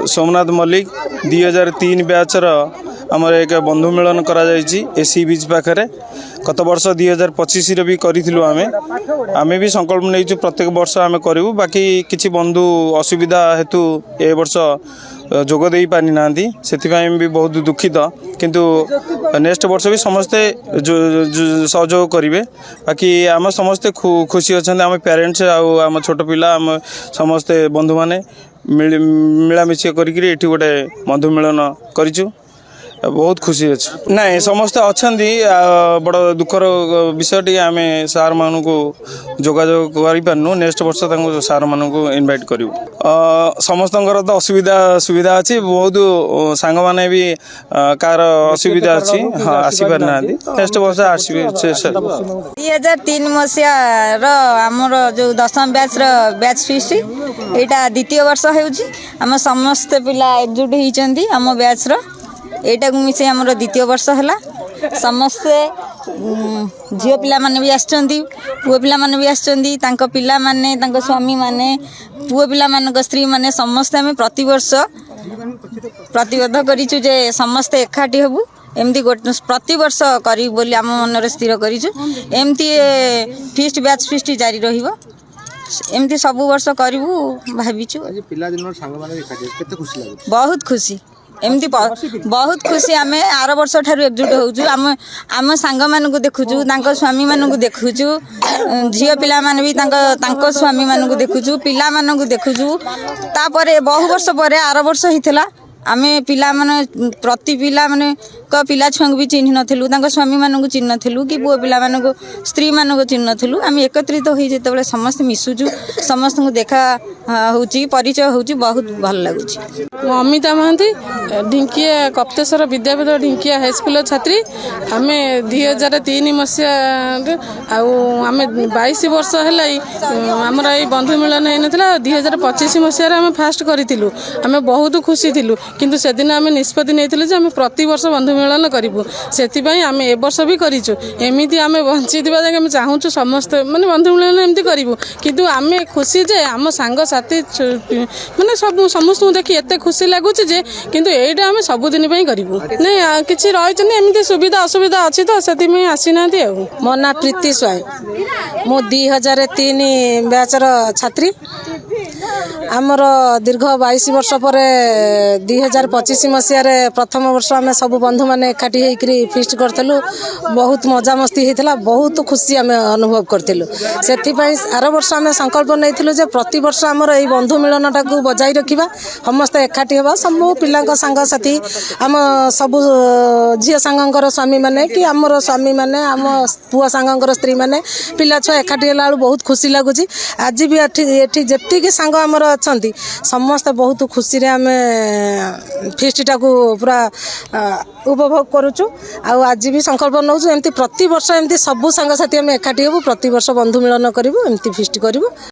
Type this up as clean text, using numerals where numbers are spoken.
सोमनाथ मल्लिक 2003 बैचर आमर एक बंधु मिलन करा सी बीच पाखे गत वर्ष 2025 भी करूँ आमे भी संकल्प नहीं प्रत्येक वर्ष आम करूँ बाकी किसी बंधु असुविधा हेतु ए वर्ष जोग दे पारि ना से भी बहुत दुखित किंतु नेक्स्ट वर्ष भी समस्ते सहयोग करेंगे बाकी आम समस्ते खुशी अच्छा आम पेरेंट्स आम छोट पिला आम समस्ते बंधु मैंने मिलामिशी करी गोटे बंधु मिलन करूँ बहुत खुशी अच्छे ना समस्ते अच्छा बड़ दुखर विषय आम सार मान को जोगाजोग करूँ नेक्स्ट वर्ष सार मान को इनवाइट करूँ समस्त तो असुविधा सुविधा अच्छी बहुत सांग माने भी कार असुविधा अच्छी हाँ आसीपार ना नेक्स्ट वर्ष आसवे 2003 मसीहार आमर जो 10th बैच फीस्ट यहाँ द्वितीय वर्ष होम समस्ते पिला एकजुट होती आम बैच एटा को मिसे आमर द्वितीय वर्ष है समस्ते झील पिला माने भी आछंती पुओ पिला माने भी आछंती तांको पिला माने तांको स्वामी माने पुओ पिला माने स्त्री माने समस्ते आम प्रति वर्ष प्रतिबद्ध करिछु जे समस्ते एकाठी हबु एमती प्रति वर्ष करी बोली आम मन स्थिर करिछु एमती फीस्ट बैच फीस्ट जारी रहिबो एमती सब वर्ष करिवु भाबिछु बहुत खुशी एमती बहुत खुशी आम आर वर्ष ठार एकजुट होचु आम सांग मान को देखुचु तांको स्वामी मान को देखुचु झील पिला मान भी तांको स्वामी मान को देखुचु पिला मान को देखुचु तापरे बहु वर्ष पर आर वर्ष होता आम पिला माने प्रति पिला माने को पिला छुआ भी चिन्ह नथिलु तांको स्वामी मान को चिन्ह नथिलु कि पुओ पिला मान को स्त्री मान को चिन्ह नथिलु आम एकत्रित हो जेतेबेले समस्त मिसुचु समस्त को देखा होची परिचय होची बहुत भल लागुची। अमिता महांती ढिंकिया कप्तेश्वर विद्यापीठ ढिंकिया हाईस्कूल छात्री आम 2003 मसीहा आम 22 वर्ष है आमर ये बंधु मिलन होता 2025 मसीह आम फास्ट करूँ आम बहुत खुशी थिलु किंतु से दिन आम निष्पत्ति नहीं आम प्रति वर्ष बंधु मिलन करूँ से आम ए वर्ष भी करूँ एमती आम बंची आम चाहूँ समस्त माने बंधु मिलन एमती करूँ किंतु आम खुशी जे आम सांग साथी माने सब समस्त देखी एत खुशी लगुच जे किंतु एटा आम सबुदिन करूँ नहीं किसी रही एमती सुविधा असुविधा अच्छी तो से आसी ना मो ना प्रीति स्वाई मु 2003 बैचर छात्री आमर दीर्घ 22 वर्ष पर 2025 मसीह प्रथम वर्ष आम सब बंधु मैंने एकाठी होकर फिस्ट करूँ बहुत मजा मस्ती होता बहुत खुशी आम अनुभव करूँ से आर वर्ष आम संकल्प नहीं प्रति वर्ष आमर ये बंधु मिलनटा को बजाई रखा समस्ते एकाठी हवा सब पिला सांगसाथी आम सब झील सांगर स्वामी मैंने कि आमर स्वामी मैंने आम पुआ सांगर स्त्री मैंने पिला छुआ एकाठी है बहुत खुशी लगुच आज भी ये जी सांग आमर अच्छा समस्ते बहुत खुशी आम फिस्टा को पूरा उपभोग करुचु आज भी संकल्प नौ एमती प्रति वर्ष एमती सबू सांगसाथी आम एकाठी हबू प्रति वर्ष बंधु मिलन करूँ एमती फिस्ट करूँ।